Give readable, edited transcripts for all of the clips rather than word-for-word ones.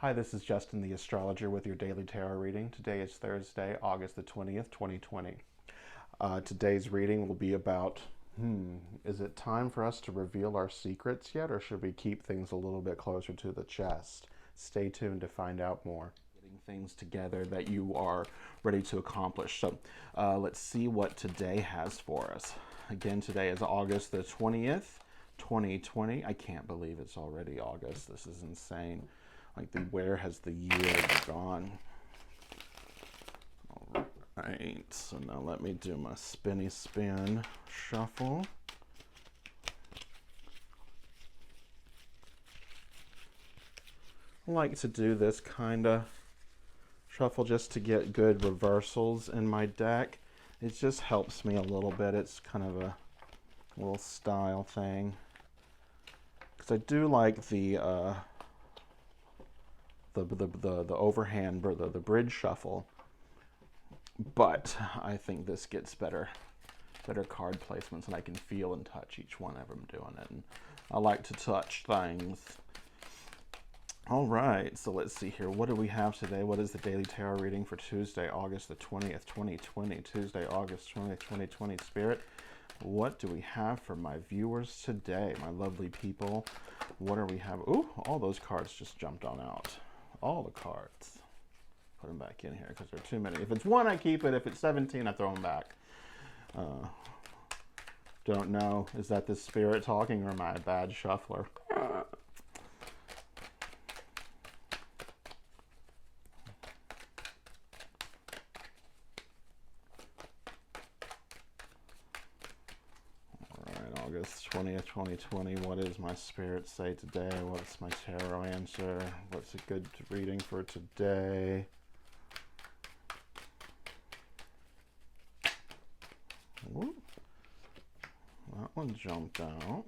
Hi, this is Justin the Astrologer with your daily tarot reading. Today is Thursday, August the 20th, 2020. Today's reading will be about, is it time for us to reveal our secrets yet, or should we keep things a little bit closer to the chest? Stay tuned to find out more. Getting things together that you are ready to accomplish. So let's see what today has for us. Again, today is August the 20th, 2020. I can't believe it's already August. This is insane. Where has the year gone? All right, so now let me do my spinny spin shuffle. I like to do this kind of shuffle just to get good reversals in my deck. It just helps me a little bit. It's kind of a little style thing. Because I do like the overhand, the bridge shuffle, but I think this gets better card placements, and I can feel and touch each one of them doing it, and I like to touch things. All right, so let's see here. What do we have today? What is the daily tarot reading for Tuesday, August the 20th, 2020? Tuesday, August 20th, 2020. Spirit, what do we have for my viewers today, my lovely people? What do we have? Ooh, all those cards just jumped on out. All the cards. Put them back in here because there are too many. If it's one, I keep it. If it's 17, I throw them back. Don't know. Is that the spirit talking, or am I a bad shuffler? August 20th, 2020. What does my spirit say today? What's my tarot answer? What's a good reading for today? Ooh, that one jumped out.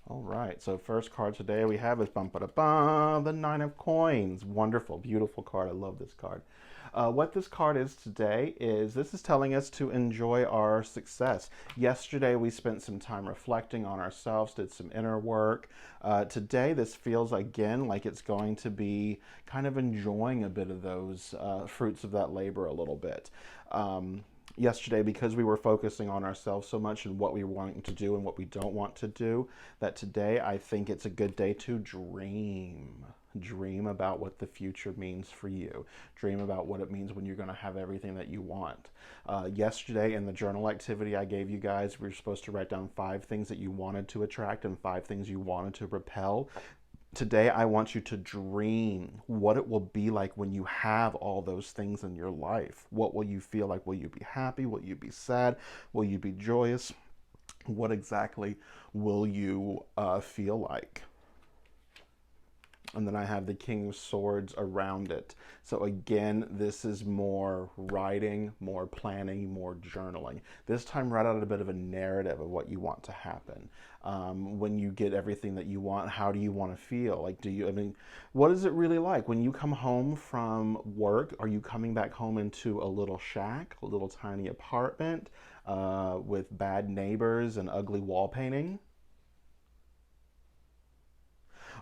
All right, so first card today we have is the Nine of Coins. Wonderful, beautiful card. I love this card. What this card is today is this is telling us to enjoy our success. Yesterday we spent some time reflecting on ourselves, did some inner work. Today this feels again like it's going to be kind of enjoying a bit of those fruits of that labor a little bit. Yesterday, because we were focusing on ourselves so much and what we were wanting to do and what we don't want to do, that today I think it's a good day to dream. Dream about what the future means for you. Dream about what it means when you're going to have everything that you want. Yesterday in the journal activity I gave you guys, we were supposed to write down 5 things that you wanted to attract and 5 things you wanted to repel. Today, I want you to dream what it will be like when you have all those things in your life. What will you feel like? Will you be happy? Will you be sad? Will you be joyous? What exactly will you feel like? And then I have the King of Swords around it. So again, this is more writing, more planning, more journaling. This time, write out a bit of a narrative of what you want to happen. When you get everything that you want, how do you want to feel? What is it really like? When you come home from work, are you coming back home into a little shack, a little tiny apartment with bad neighbors and ugly wall painting?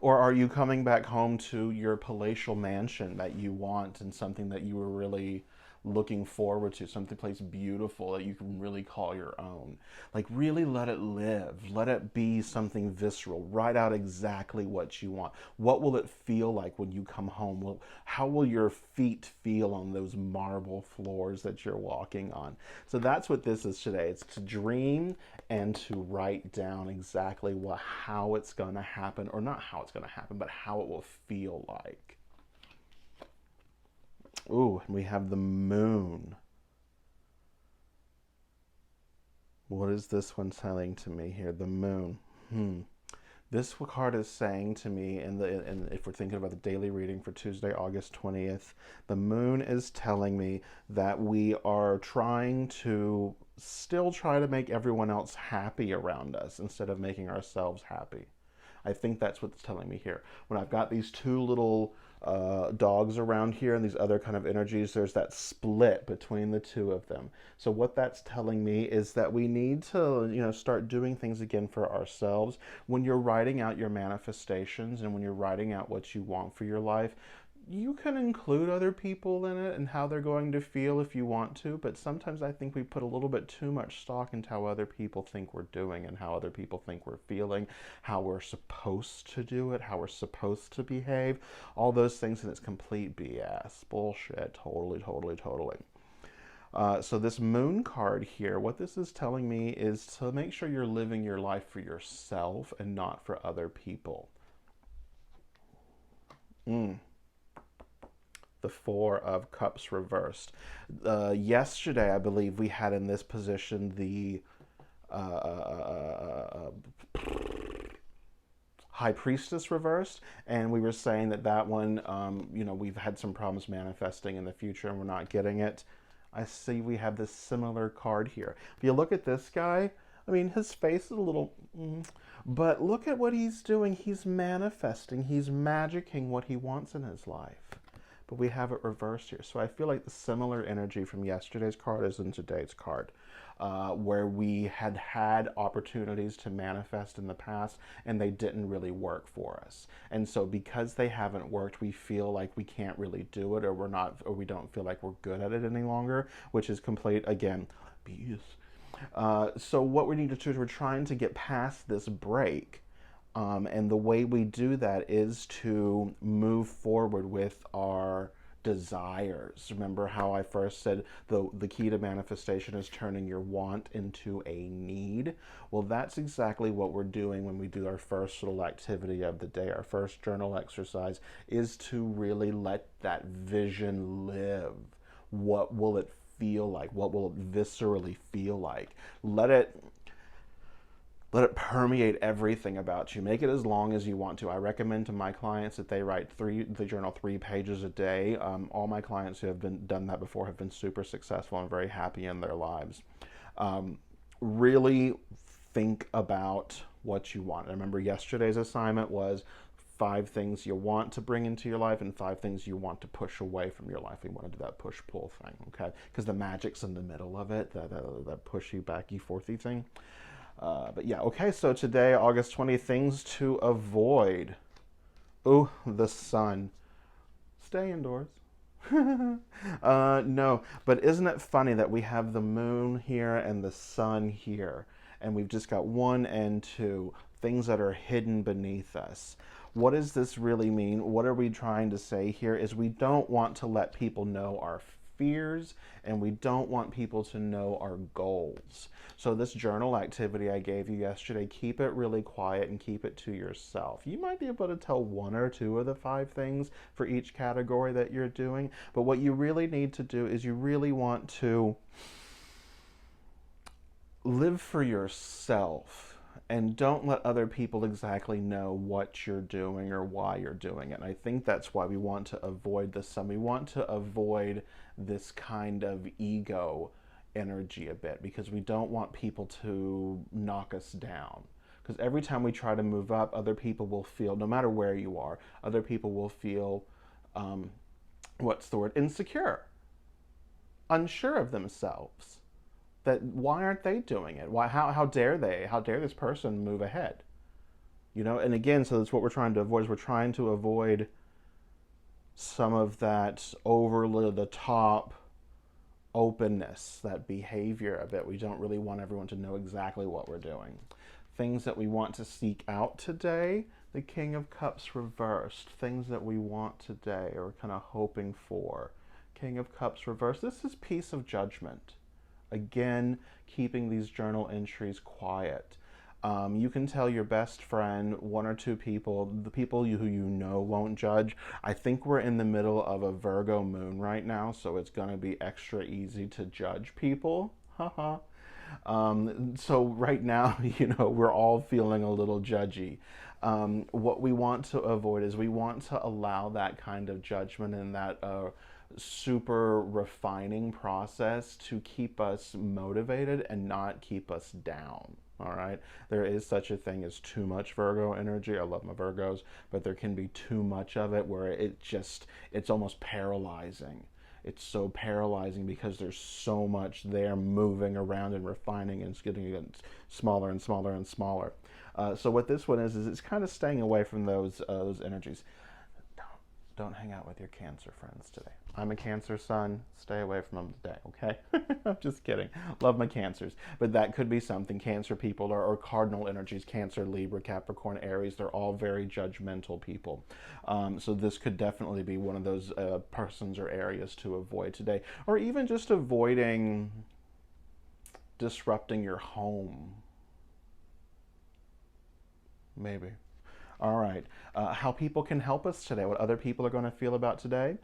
Or are you coming back home to your palatial mansion that you want and something that you were really looking forward to, something place beautiful that you can really call your own? Like, really let it live. Let it be something visceral. Write out exactly what you want. What will it feel like when you come home? How will your feet feel on those marble floors that you're walking on? So that's what this is today. It's to dream and to write down exactly how it's going to happen, or not how it's going to happen, but how it will feel like. Ooh, we have the Moon. What is this one telling to me here? The Moon. This card is saying to me, and if we're thinking about the daily reading for Tuesday, August 20th, the Moon is telling me that we are trying to still try to make everyone else happy around us instead of making ourselves happy. I think that's what's telling me here. When I've got these two little dogs around here and these other kind of energies, there's that split between the two of them. So what that's telling me is that we need to, start doing things again for ourselves. When you're writing out your manifestations and when you're writing out what you want for your life, you can include other people in it and how they're going to feel if you want to, but sometimes I think we put a little bit too much stock into how other people think we're doing and how other people think we're feeling, how we're supposed to do it, how we're supposed to behave, all those things, and it's complete BS. Bullshit. Totally, totally, totally. So this moon card here, what this is telling me is to make sure you're living your life for yourself and not for other people. The Four of Cups reversed. Yesterday, I believe we had in this position the High Priestess reversed, and we were saying that one, we've had some problems manifesting in the future and we're not getting it. I see we have this similar card here. If you look at this guy, I mean, his face is a little, but look at what he's doing. He's manifesting, he's magicking what he wants in his life. But we have it reversed here. So I feel like the similar energy from yesterday's card is in today's card, where we had opportunities to manifest in the past and they didn't really work for us. And so because they haven't worked, we feel like we can't really do it, or we don't feel like we're good at it any longer, which is complete, again, BS. So what we need to do is we're trying to get past this break. And the way we do that is to move forward with our desires. Remember how I first said the key to manifestation is turning your want into a need? Well, that's exactly what we're doing when we do our first little activity of the day. Our first journal exercise is to really let that vision live. What will it feel like? What will it viscerally feel like? Let it permeate everything about you. Make it as long as you want to. I recommend to my clients that they journal 3 pages a day. All my clients who have done that before have been super successful and very happy in their lives. Really think about what you want. I remember yesterday's assignment was 5 things you want to bring into your life and 5 things you want to push away from your life. We want to do that push-pull thing, okay? Because the magic's in the middle of it, that pushy, backy, forthy thing. But yeah, okay, so today, August 20, things to avoid. Oh, the sun. Stay indoors. No, but isn't it funny that we have the moon here and the sun here, and we've just got 1 and 2, things that are hidden beneath us. What does this really mean? What are we trying to say here is we don't want to let people know our fears, and we don't want people to know our goals. So this journal activity I gave you yesterday, keep it really quiet and keep it to yourself. You might be able to tell 1 or 2 of the 5 things for each category that you're doing, but what you really need to do is you really want to live for yourself and don't let other people exactly know what you're doing or why you're doing it. And I think that's why we want to avoid the sun. We want to avoid this kind of ego energy a bit because we don't want people to knock us down. Because every time we try to move up, other people will feel, no matter where you are, other people will feel, insecure, unsure of themselves. That why aren't they doing it? How dare they? How dare this person move ahead? And again, so that's what we're trying to avoid. Is we're trying to avoid some of that over the top openness, that behavior a bit. We don't really want everyone to know exactly what we're doing. Things that we want to seek out today, the King of Cups reversed. Things that we want today or kind of hoping for. King of Cups reversed. This is peace of judgment. Again, keeping these journal entries quiet. You can tell your best friend, 1 or 2 people, the people who you know won't judge. I think we're in the middle of a Virgo moon right now, so it's going to be extra easy to judge people. Haha. So right now, we're all feeling a little judgy. What we want to avoid is we want to allow that kind of judgment and that super refining process to keep us motivated and not keep us down. All right. There is such a thing as too much Virgo energy. I love my Virgos, but there can be too much of it where it's almost paralyzing. It's so paralyzing because there's so much there moving around and refining, and it's getting smaller and smaller and smaller. So what this one is it's kind of staying away from those energies. Don't hang out with your Cancer friends today. I'm a Cancer sun. Stay away from them today, okay? I'm just kidding. Love my Cancers. But that could be something. Cancer people or cardinal energies, Cancer, Libra, Capricorn, Aries, they're all very judgmental people. So this could definitely be one of those persons or areas to avoid today. Or even just avoiding disrupting your home. Maybe. All right. How people can help us today, what other people are going to feel about today.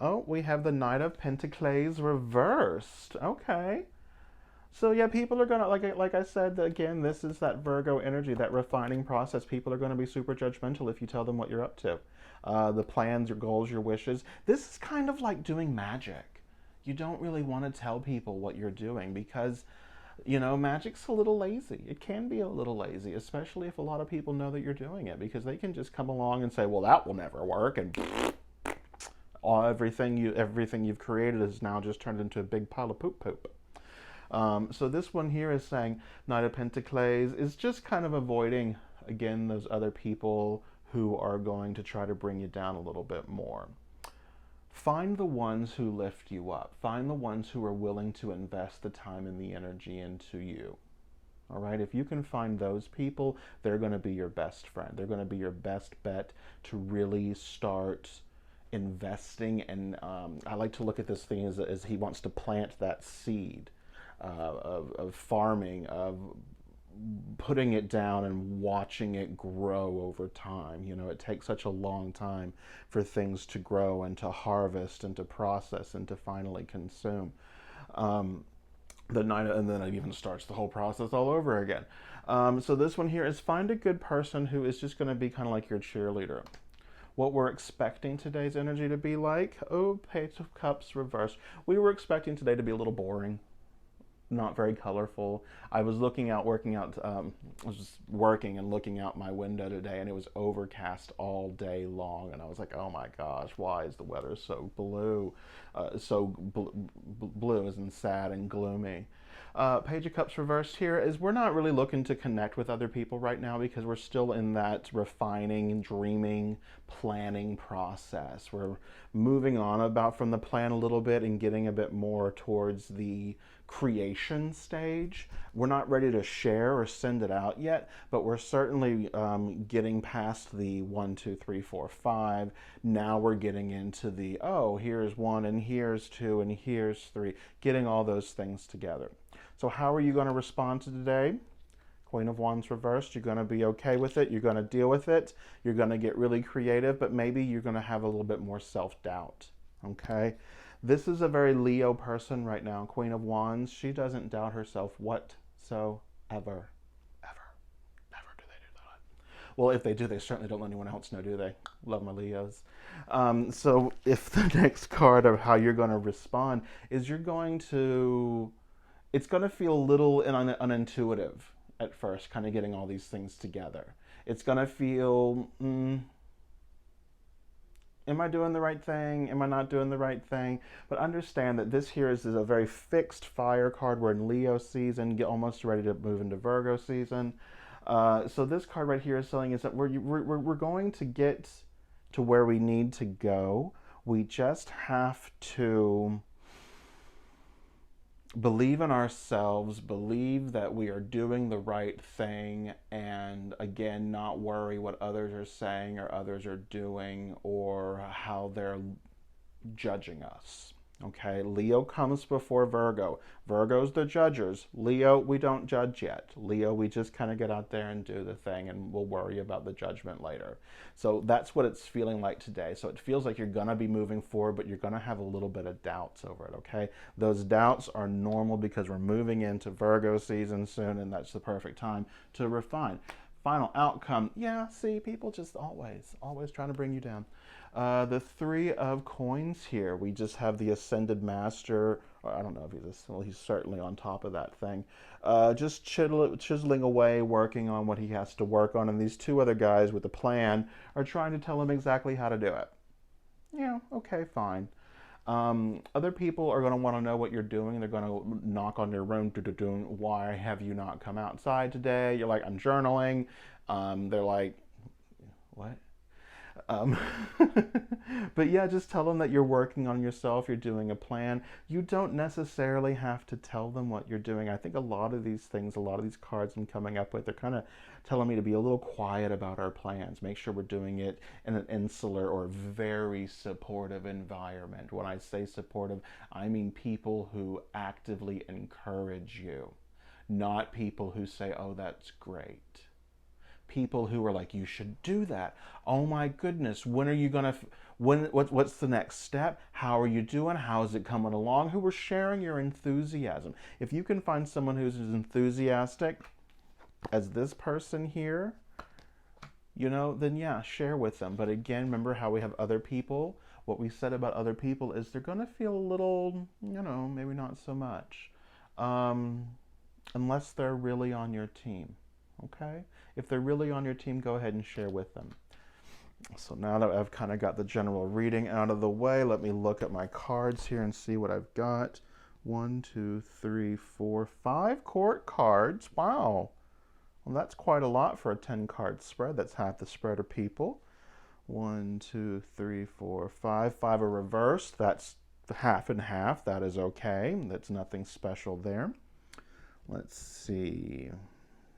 Oh, we have the Knight of Pentacles reversed. Okay. So yeah, people are gonna like I said again. This is that Virgo energy, that refining process. People are going to be super judgmental if you tell them what you're up to, the plans, your goals, your wishes. This is kind of like doing magic. You don't really want to tell people what you're doing because magic's a little lazy. It can be a little lazy, especially if a lot of people know that you're doing it, because they can just come along and say, well, that will never work, and everything you've created is now just turned into a big pile of poop. So this one here is saying Knight of Pentacles is just kind of avoiding, again, those other people who are going to try to bring you down a little bit more. Find the ones who lift you up. Find the ones who are willing to invest the time and the energy into you. All right, if you can find those people, they're going to be your best friend. They're going to be your best bet to really start investing. And I like to look at this thing as he wants to plant that seed of farming, of putting it down and watching it grow over time. It takes such a long time for things to grow and to harvest and to process and to finally consume. And then it even starts the whole process all over again. So this one here is find a good person who is just going to be kind of like your cheerleader. What we're expecting today's energy to be like, oh, Page of Cups reversed. We were expecting today to be a little boring, not very colorful. I was working out, I was just working and looking out my window today, and it was overcast all day long, and I was like, oh my gosh, why is the weather so blue? Blue as in sad and gloomy. Page of Cups reversed here is we're not really looking to connect with other people right now because we're still in that refining, dreaming, planning process. We're moving on from the plan a little bit and getting a bit more towards the creation stage. We're not ready to share or send it out yet, but we're certainly getting past the 1, 2, 3, 4, 5. Now we're getting into the, oh, here's 1 and here's 2 and here's 3, getting all those things together. So how are you going to respond to today? Queen of Wands reversed. You're going to be okay with it. You're going to deal with it. You're going to get really creative, but maybe you're going to have a little bit more self-doubt. Okay? This is a very Leo person right now. Queen of Wands. She doesn't doubt herself whatsoever. Ever. Never do they do that. Well, if they do, they certainly don't let anyone else know, do they? Love my Leos. So if the next card of how you're going to respond is it's going to feel a little unintuitive at first, kind of getting all these things together. It's going to feel, am I doing the right thing? Am I not doing the right thing? But understand that this here is a very fixed fire card. We're in Leo season, almost ready to move into Virgo season. So this card right here is telling us that we're going to get to where we need to go. We just have to believe in ourselves, believe that we are doing the right thing, and again, not worry what others are saying or others are doing or how they're judging us. Okay, Leo comes before Virgo. Virgo's the judgers. Leo, we don't judge yet. Leo, we just kind of get out there and do the thing, and we'll worry about the judgment later. So that's what it's feeling like today. So it feels like you're going to be moving forward, but you're going to have a little bit of doubts over it, okay? Those doubts are normal because we're moving into Virgo season soon, and that's the perfect time to refine. final outcome. Yeah, see, people just always trying to bring you down. The Three of Coins here. We just have the Ascended Master. Or I don't know if well, he's certainly on top of that thing. Just chiseling away, working on what he has to work on. And these two other guys with a plan are trying to tell him exactly how to do it. Yeah, okay, fine. Other people are going to want to know what you're doing. They're going to knock on your room. Why have you not come outside today? You're like, I'm journaling. They're like, what? Um, but yeah, just tell them that you're working on yourself, you're doing a plan. You don't necessarily have to tell them what you're doing. I think a lot of these things, a lot of these cards I'm coming up with, they're kind of telling me to be a little quiet about our plans. Make sure we're doing it in an insular or very supportive environment. When I say supportive, I mean people who actively encourage you, not people who say, oh, that's great. People who are like, you should do that. Oh my goodness, when are you gonna? What's the next step? How are you doing? How is it coming along? Who are sharing your enthusiasm? If you can find someone who's as enthusiastic as this person here, then yeah, share with them. But again, remember how we have other people. What we said about other people is they're gonna feel a little, maybe not so much, unless they're really on your team. Okay? If they're really on your team, go ahead and share with them. So now that I've kind of got the general reading out of the way, let me look at my cards here and see what I've got. 1, 2, 3, 4, 5 court cards. Wow. Well, that's quite a lot for a 10-card spread. That's half the spread of people. 1, 2, 3, 4, 5. 5 are reversed. That's half and half. That is okay. That's nothing special there. Let's see.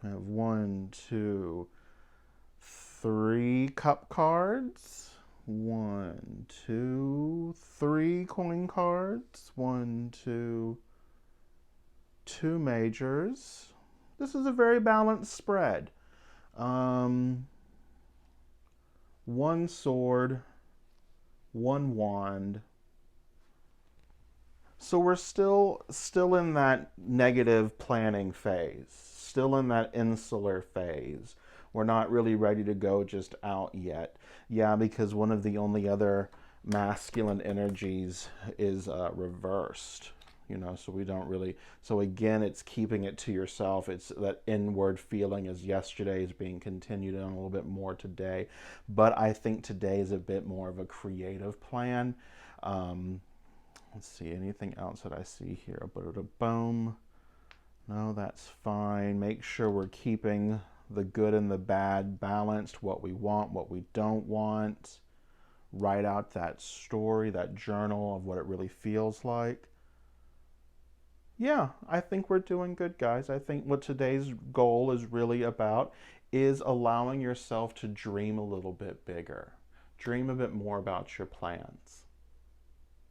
I have 1, 2, 3 cup cards. 1, 2, 3 coin cards. 1, 2, 2 majors. This is a very balanced spread. 1 sword, 1 wand. So we're still in that negative planning phase, still in that insular phase. We're not really ready to go just out yet. Yeah, because one of the only other masculine energies is reversed. So we don't really, so again, it's keeping it to yourself. It's that inward feeling as yesterday is being continued on a little bit more today. But I think today is a bit more of a creative plan. Let's see, anything else that I see here? Boom. No, that's fine. Make sure we're keeping the good and the bad balanced, what we want, what we don't want. Write out that story, that journal of what it really feels like. Yeah, I think we're doing good, guys. I think what today's goal is really about is allowing yourself to dream a little bit bigger. Dream a bit more about your plans.